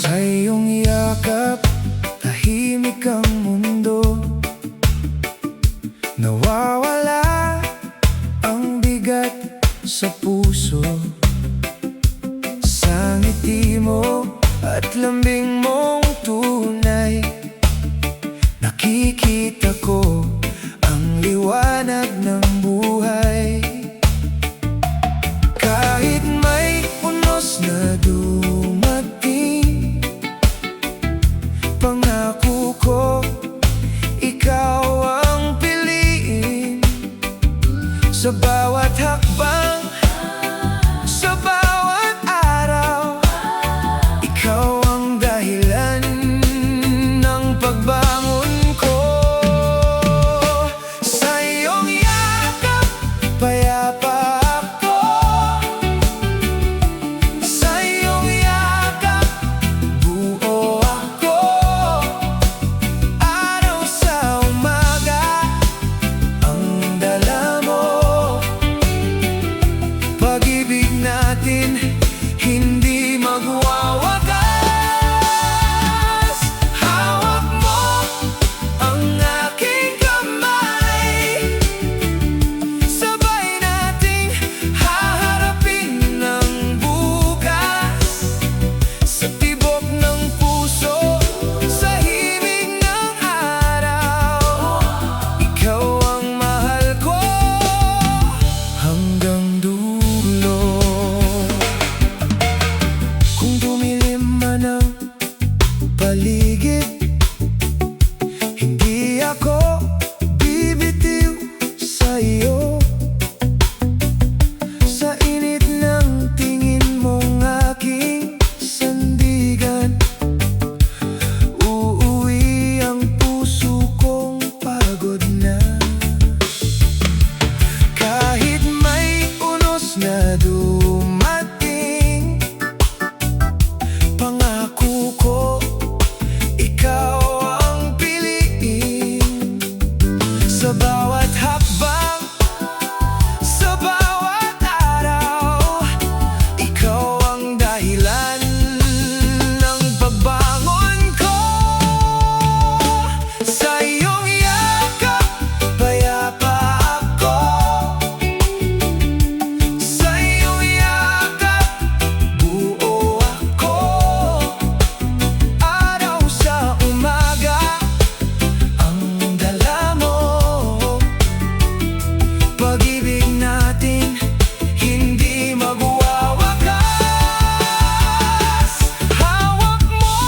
Sa iyong yakap, tahimik ang mundo. Nawawala ang bigat sa puso. Sa ngiti mo at lambing mong tunay, nakikita ko ang liwanag ng buhay. Kahit may unos na dumating, pangako ko ikaw ang piliin. Sa bawat hakbang, sa bawat araw, ikaw ang dahilan ng pagbangon ko. Sa iyong yakap, payapa ako. Sa iyong yakap, buo ako. Araw sa umaga, ang dala mo. Pag-ibig natin hindi magwawakas. Hawak mo ang aking kamay, sabay nating haharapin ang bukas. Sa tibok ng puso, sa himig ng araw, ikaw ang mahal ko hanggang dulo. Kung dumilim man ang paligid, hindi ako bibitiw sa iyo. Sa init ng tingin mong aking sandigan, uuwi ang puso kong pagod na. Kahit may unos na dumating, pangako ko ikaw ang piliin. Sa bawat hakbang, sa bawat araw, ikaw ang dahilan ng pagbangon ko. Sa iyong yakap, payapa ako. Sa iyong yakap, buo ako. Araw sa umaga, ang dala mo. Pag-ibig natin hindi magwawakas. Hawak mo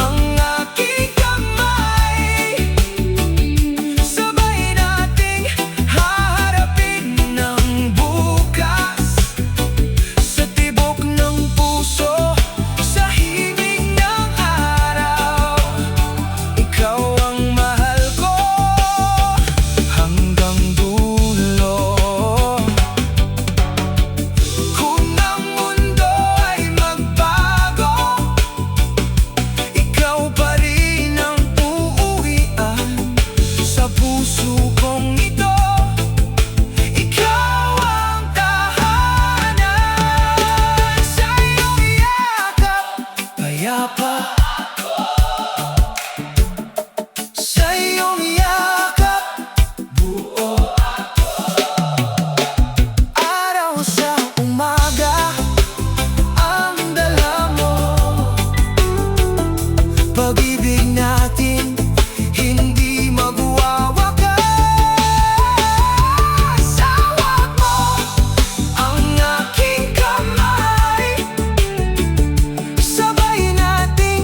ang aking kamay, sabay nating haharapin ang bukas. Sa tibok ng puso, sa himig ng araw, ikaw ang mahal ko hanggang dulo. Kung ang mundo ay magbago, ikaw pa rin ang uuwian. Sa puso kong ito, ikaw ang tahanan. Sa iyong yakap, payapa. Sa iyong yakap, buo. Araw sa umaga, ang dala mo. Pag-ibig natin hindi magwawakas. Hawak mo ang aking kamay, sabay nating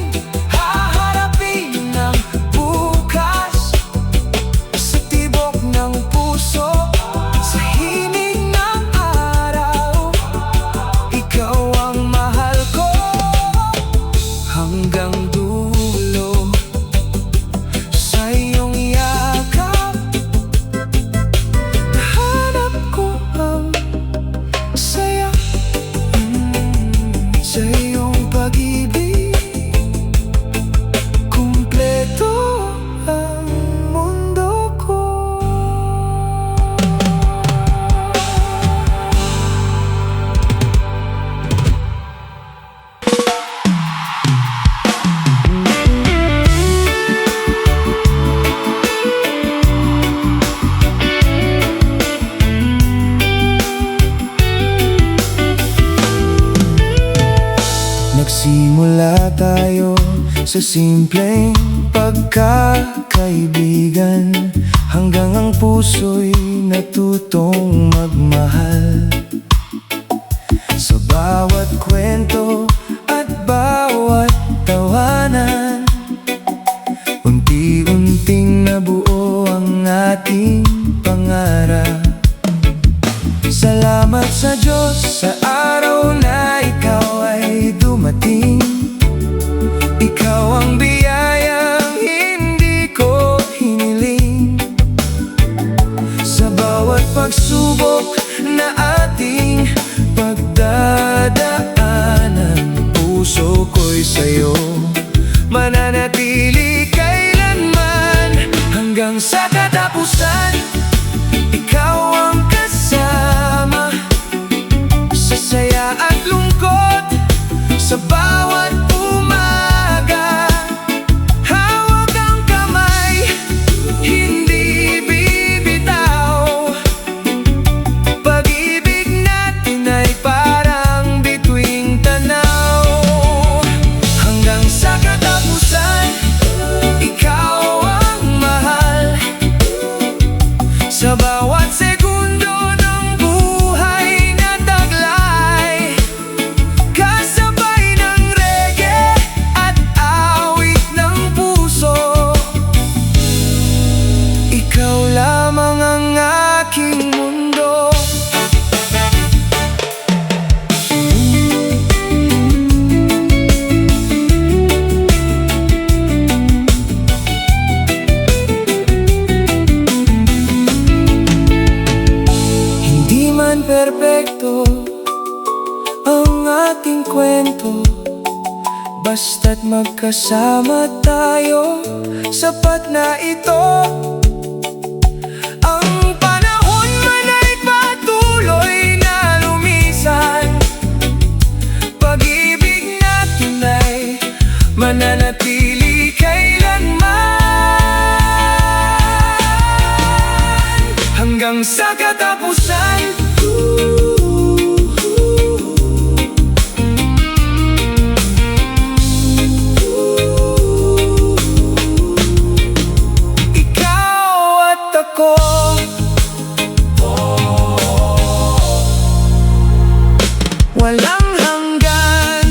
Nagsimula tayo sa simpleng pagkakaibigan, hanggang ang puso'y natutong magmahal. Sa bawat kwento at bawat tawanan, unti-unting nabuo ang ating pangarap. Salamat sa Diyos sa araw na ikaw ay dumating. Ikaw ang biyayang hindi ko hiniling. Sa bawat pagsubok na ating pagdadaanan, puso ko'y sa'yo mananatili kailanman. Hanggang sa katapusan, ikaw ang kasama sa saya at lungkot, sa bawat umaga. Hawak ang kamay, hindi bibitaw. Pag-ibig natin ay parang bituing tanaw. Hanggang sa katapusan, ikaw ang mahal. Sa bawat segundo ng buhay na taglay, kasabay ng reggae at awit ng puso. Ikaw lamang ang aking mundo. Hindi man perpekto ang ating kwento, basta't magkasama tayo, sapat na ito. Ang panahon man ay patuloy na lumisan, pag-ibig natin ay mananatili kailanman. Hanggang sa katapusan, ikaw at ako, walang hanggan.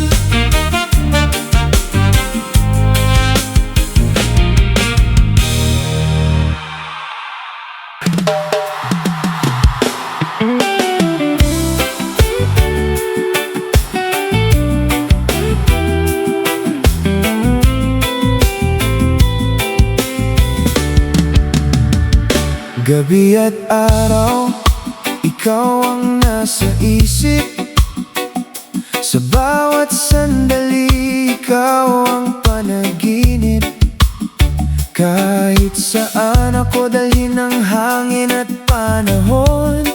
Gabi at araw, ikaw ang nasa isip. Sa bawat sandali, ikaw ang panaginip. Kahit saan ako dalhin ng hangin at panahon,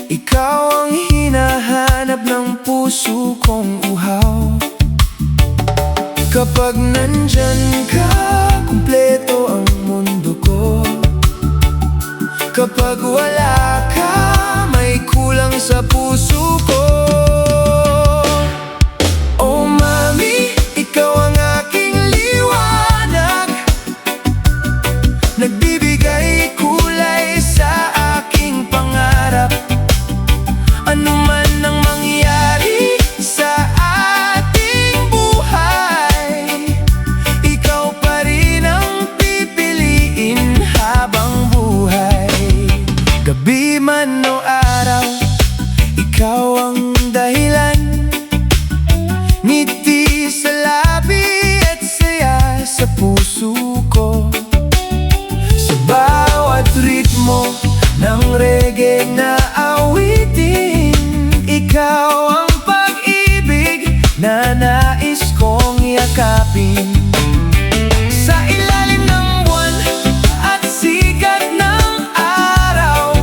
ikaw ang hinahanap ng puso kong uhaw. Kapag nandyan ka, kumpleto ang mundo ko. Kapag wala ka, may kulang sa puso ko. Oh mami, ikaw ang aking liwanag, nagbibigay kulay sa aking pangarap. Ano man ang mangyari sa ating buhay, ikaw pa rin ang pipiliin habang buhay. Gabi man o araw, ikaw ang dahilan. Ngiti sa labi at saya sa puso ko. Sa bawat ritmo ng reggae na awitin, ikaw ang pag-ibig na nais kong yakapin. Sa ilalim ng buwan at sikat ng araw,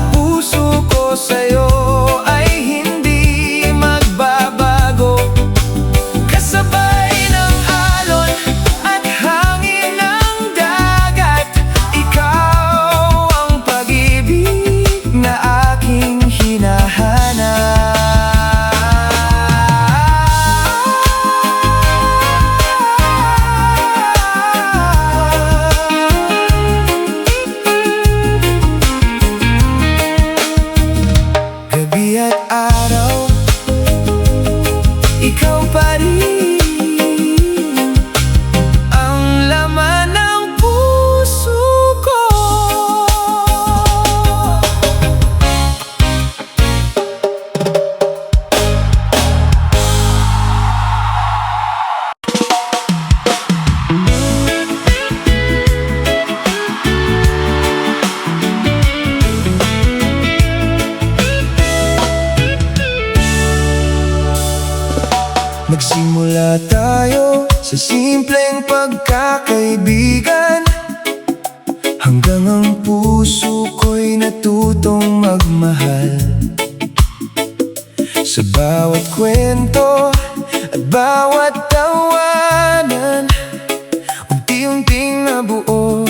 puso ko sa'yo ay hindi magbabago. Kasabay ng alon at hangin ng dagat, ikaw ang pag-ibig na aking hinahanap. ang laman ng puso ko. Nagsimula tayo sa simpleng pagkakaibigan, hanggang ang puso ko'y natutong magmahal. Sa bawat kwento at bawat tawanan, unti-unting nabuo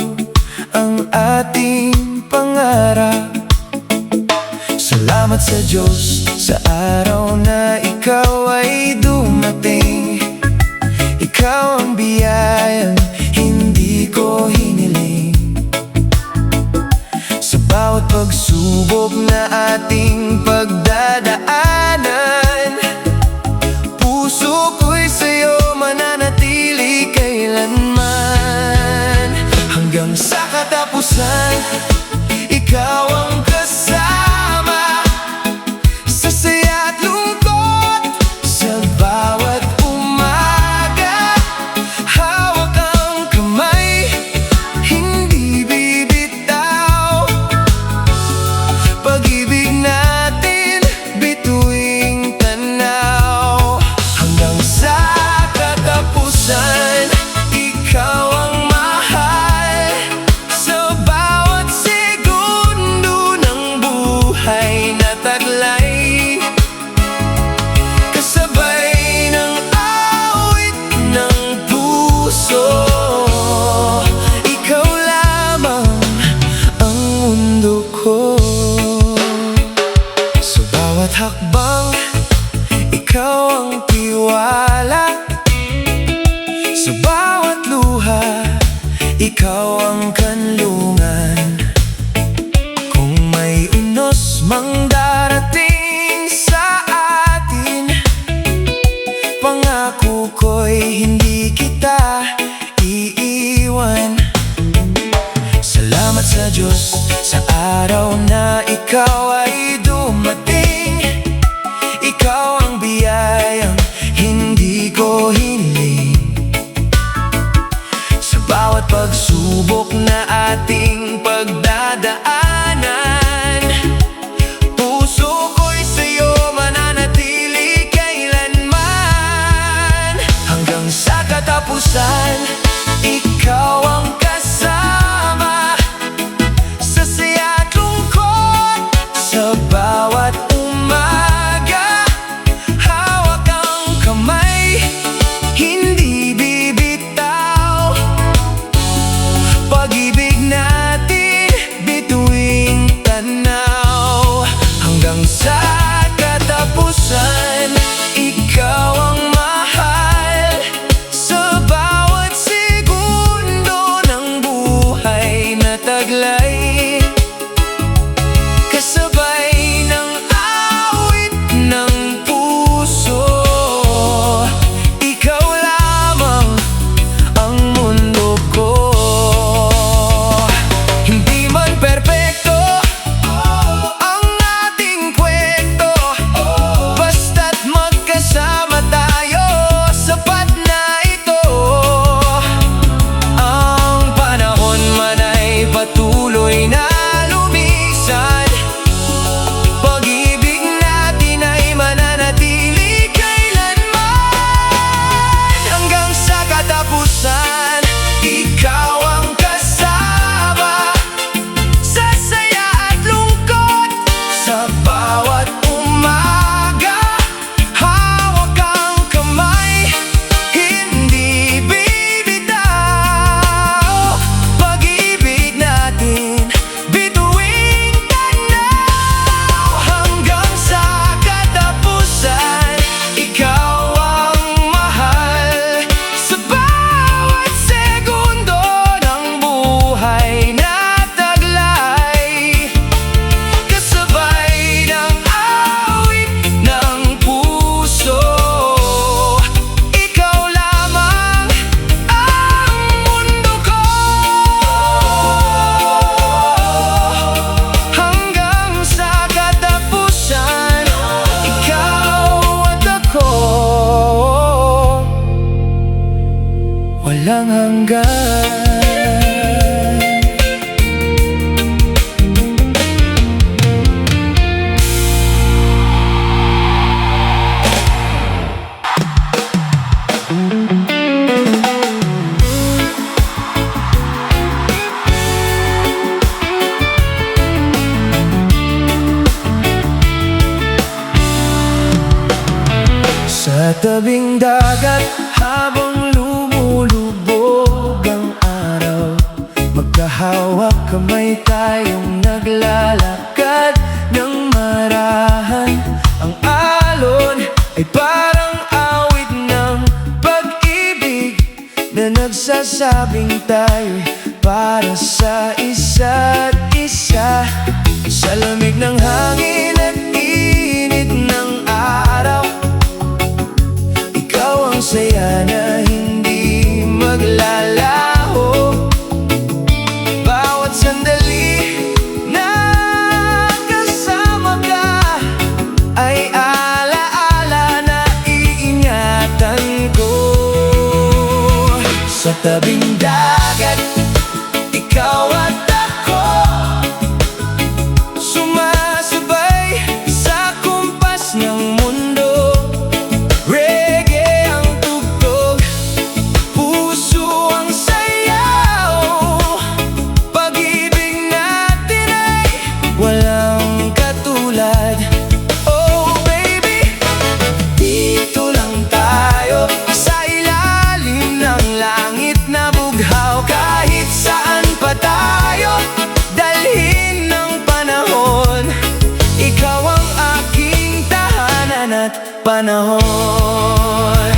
ang ating pangarap. Salamat sa Diyos sa araw na ikaw ay dumating. Ikaw ang biyayang hindi ko hiniling. Sa bawat pagsubok na ating pagdadaanan, puso ko'y sa'yo mananatili kailanman. Hanggang sa katapusan, ikaw ang kasama sa saya at lungkot, sa bawat umaga. Hawak ang kamay, hindi bibitaw. Pag-ibig natin, bituing tanaw. Hanggang sa katapusan, ikaw ang mahal. Sa bawat segundo ng buhay na taglay, kasabay ng awit ng puso. Ikaw lamang ang mundo ko. Sa bawat hakbang, ikaw ang tiwala. Sa bawat luha, ikaw ang kanlungan. Kung may unos mang darating sa atin, pangako ko'y hindi kita iiwan. Salamat sa Diyos sa araw na ikaw ay dumating. Ikaw ang biyayang hindi ko hiniling. Sa bawat pagsubok na ating pagdadaanan, puso ko'y sa'yo mananatili kailanman. Hanggang sa katapusan, ikaw ang kasama sa saya at lungkot, sa bawat umaga. Hawak ang kamay, hindi bibitaw. Pag-ibig natin, bituing tanaw. Hanggang sa katapusan, ikaw ang mahal. Sa bawat segundo ng walang hanggan. Sa tabing dagat habang lumulubog ang araw, magkahawak kamay tayong naglalakad ng marahan. Ang alon ay parang awit ng pag-ibig na nagsasabing tayo'y para sa isa't isa. Sa lamig ng hangin at init ng araw, ang saya na hindi maglalaho. Bawat sandali na kasama ka ay alaala na iingatan ko. Sa tabing dagat, ikaw at ako, sumasabay sa kumpas ng mundo. Walang katulad. Oh baby, dito lang tayo sa ilalim ng langit na bughaw. Kahit saan pa tayo dalhin ng panahon, ikaw ang aking tahanan at panahon.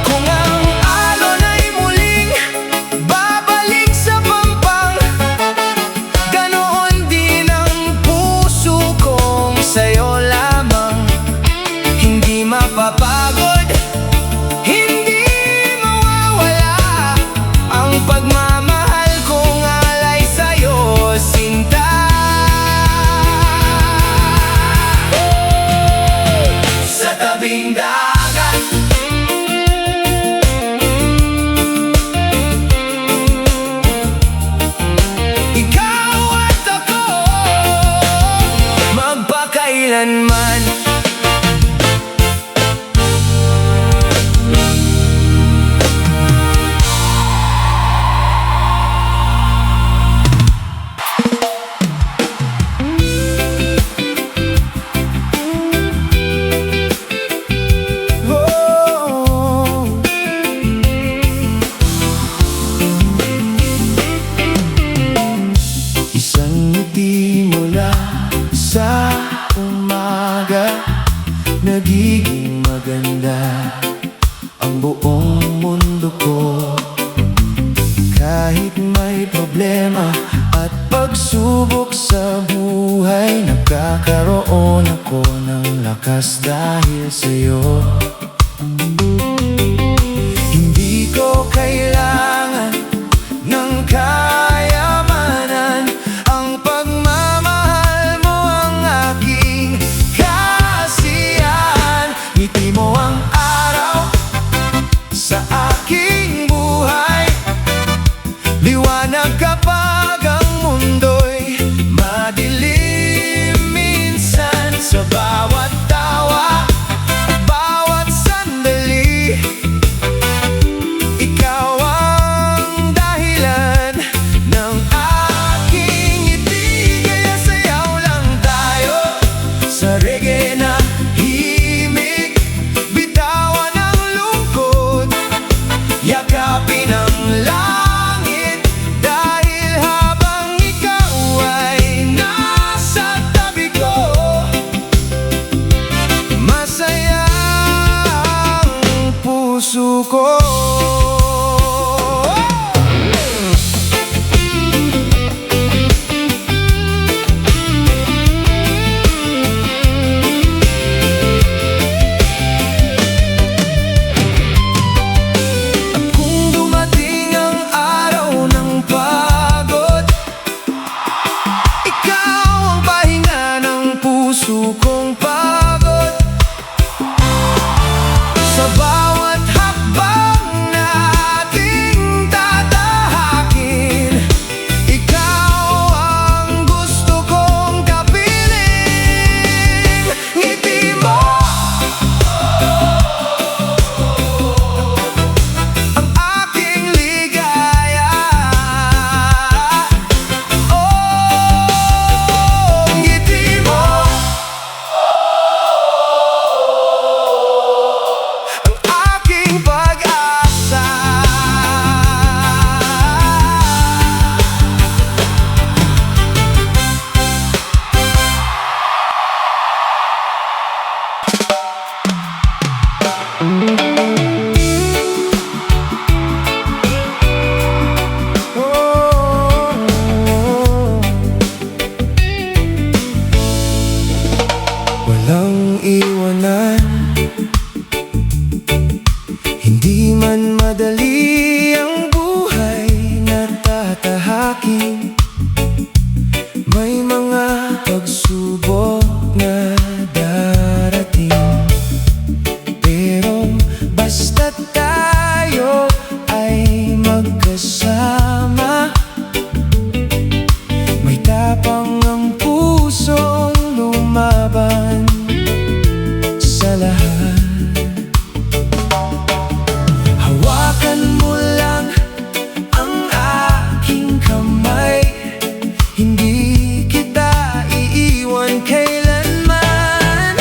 Kung ang alon ay muling babalik sa pampang, ganoon din ang puso kong sa'yo lamang. Hindi mapapagod, hindi mawawala ang pagmamahal kong alay sa'yo, sinta. Sa tabing dagat, ikaw at ako, magpakailanman. Isang ngiti mula sa umaga, nagiging maganda ang buong mundo ko. Kahit may problema at pagsubok sa buhay, nagkakaroon ako ng lakas dahil sa'yo. Hindi ko kailangan ng kayamanan, ang pagmamahal mo ang aking kasiyahan. Ngiti mo ang araw sa aking buhay, liwanag kapag ang mundo'y madilim. Minsan sa bawat tawa, bawat sandali, ikaw ang dahilan ng aking ngiti. Kaya sayaw lang tayo sa reggae na himig, bitawan ang lungkot, yakapin ang langit. Dahil habang ikaw ay nasa tabi ko, masaya ang puso ko. At kung dumating ang araw ng pagod, ikaw ang pahinga ng puso kong pagod. Sa bawat hakbang Di man madali ang buhay na tatahakin, may mga pagsubok na darating. Pero basta't tayo ay magkasama, may tapang ang pusong lumaban sa lahat. Hawakan mo lang ang aking kamay, hindi kita iiwan kailanman.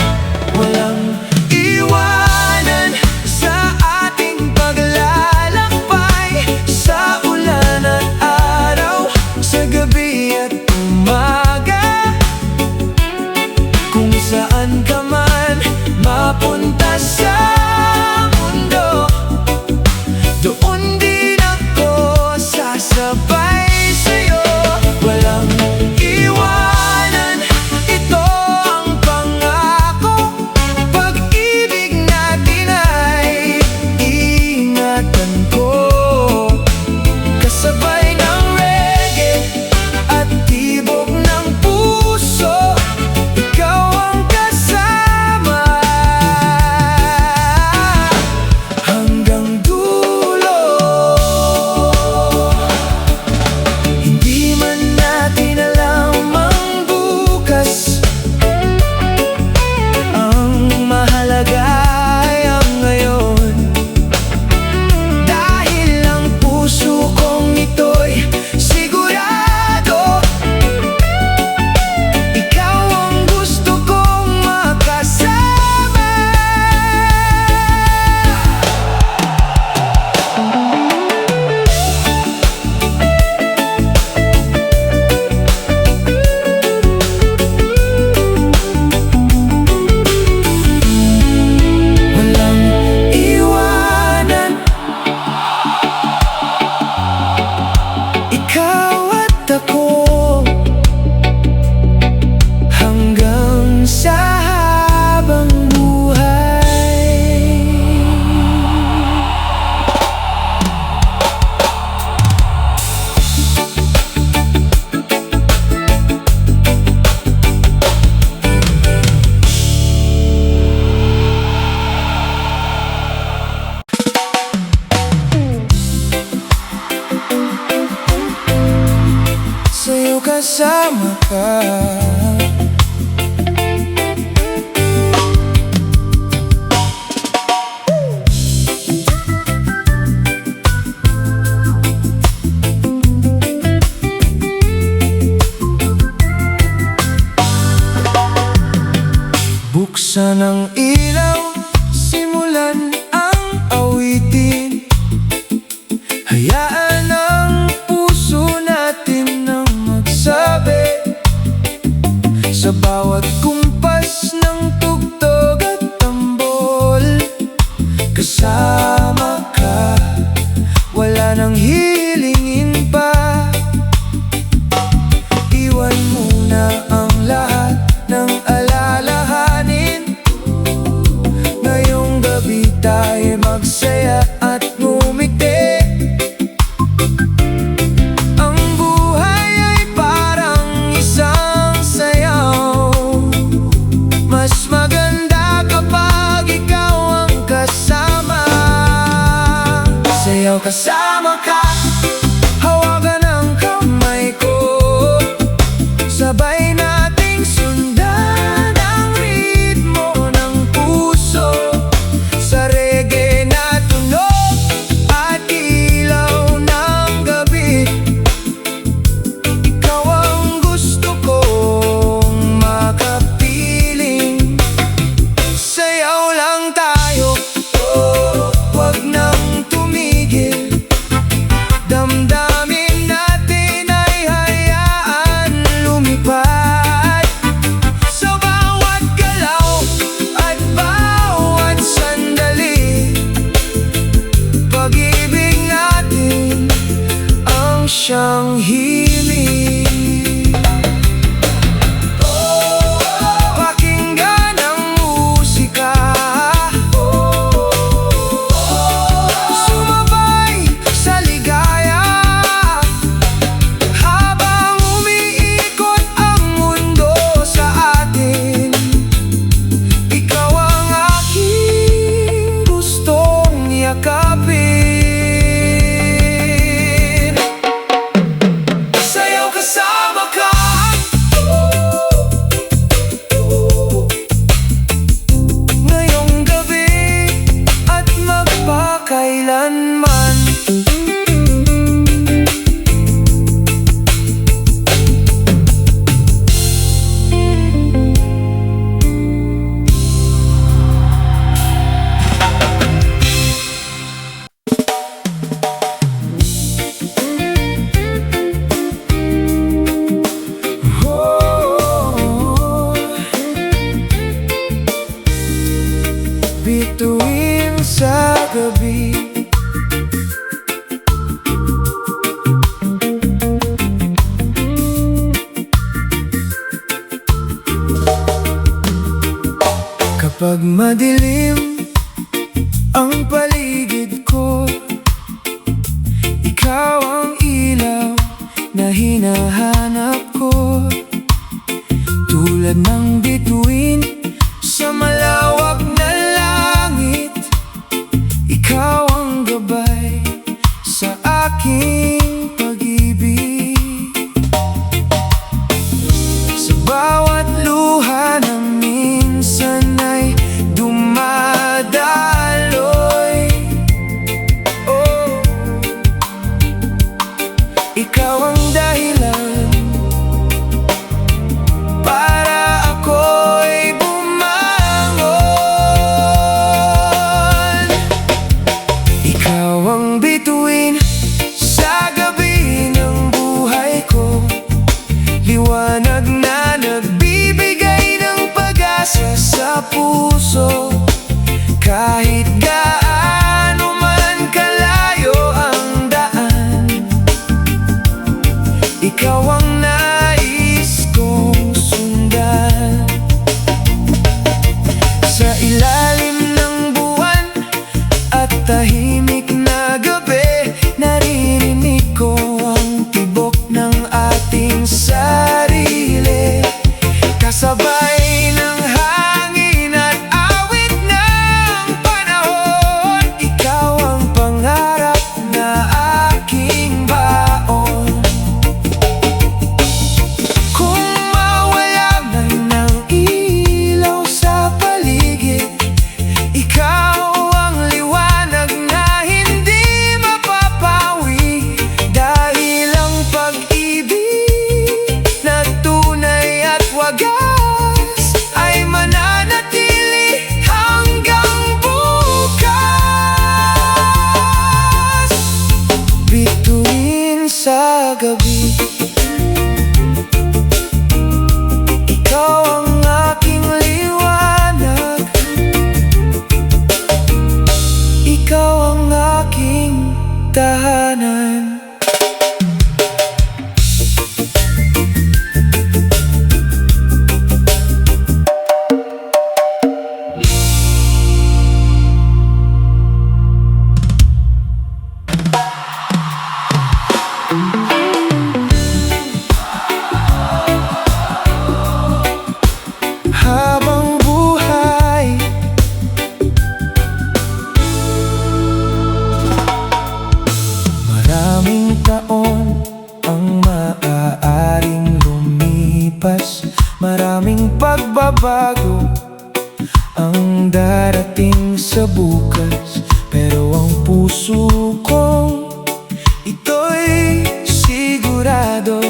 Walang iwanan sa ating paglalakbay, sa ulan at araw, sa gabi at umaga. Kung saan ka man mapunta sa mundo, doon din ako sasabay sa'yo. Walang iwanan, ito ang pangako. Pag-ibig natin ay ingatan ko, kasabay ng reggae at tibok ng puso. Ikaw ang kasama hanggang dulo. Hindi man natin alam ang bukas, ang mahalaga ay ang ngayon. Dahil ang puso kong ito'y sigurado, ikaw ang gusto kong makasama. Walang iwanan, ikaw at ako, hanggang sa habang buhay. Sa'yo kasama ka, buksan ang ilaw, simulan ang awitin. Hayaan ang puso natin nang magsabi, sa bawat kumpas ng tugtog at tambol. Kasama ka, wala nang hilingin pa. Iwan mo na ang lahat ng alalahanin. Ngayong gabi tayo magsaya at ngumiti. Ang buhay ay parang isang sayaw, mas maganda kapag ikaw ang kasama. Sayaw kasama ka, hawakan ang kamay ko, sabay nating sundan ang ritmo ng puso. Sa reggae na tunog at ilaw ng gabi, ikaw ang gusto kong makapiling. Sayaw lang tayo, oh, wag nang tumigil. Damdamin natin ay hayaan lumipad, sa bawat galaw at bawat sandali. Pag-ibig natin ang siyang himig. Pakinggan ang musika, kailanman. Bituin sa gabi, kapag madilim ang paligid ko, ikaw ang ilaw na hinahanap ko. Tulad ng bituin sa malawak na langit, ikaw ang gabay sa aking pag-ibig. Sa bawat luha na minsan ay dumadaloy, oh, ikaw ang dahilan para ako'y bumangon. Ikaw ang bituin sa gabi ng buhay ko, liwanag na nagbibigay ng pag-asa sa puso. Kahit gaano man kalayo ang daan, ikaw ang nais kong sundan. Sa ilalim ng buwan at tahimik na gabi, naririnig ko ang tibok ng ating sarili, kasabay ng hangin at awit ng panahon. Ikaw ang pangarap na aking baon. Kung mawala man ng ilaw sa paligid, ikaw ang liwanag na hindi mapapawi. Dahil ang pag-ibig na tunay at wagas ay mananatili hanggang bukas. Bituin sa gabi, ikaw ang aking liwanag, ikaw ang aking tahanan. Habang buhay, maraming taon ang maaaring lumipas, maraming pagbabago ang darating sa bukas. Pero ang puso kong ito'y sigurado,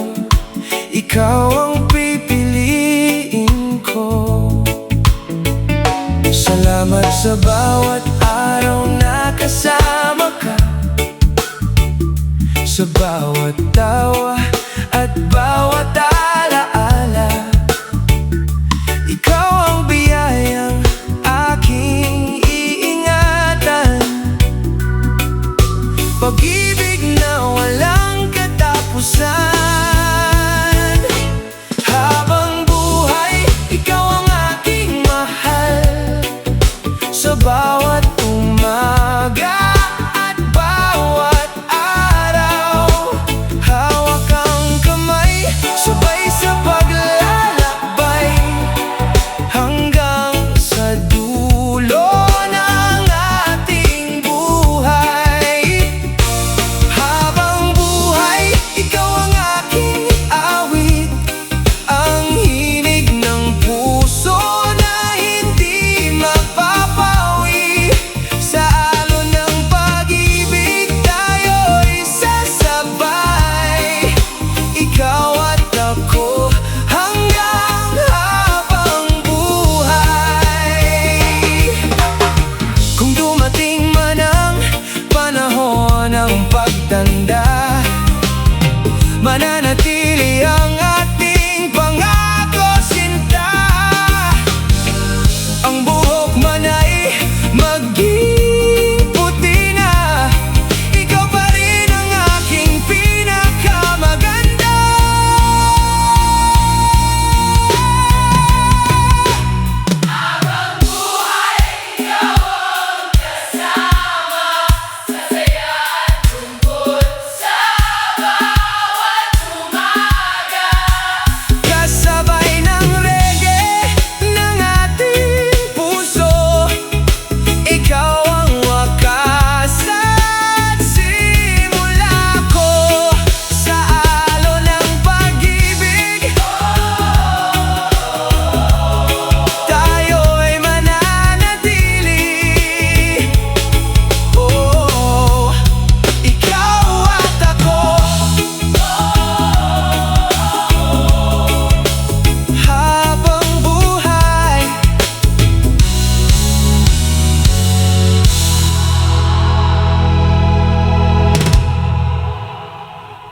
ikaw ang pipiliin ko. Salamat sa bawat araw na kasama ka, sa bawat tawa at bawat alaala. Ikaw ang biyayang aking iingatan, pag-ibig na walang katapusan.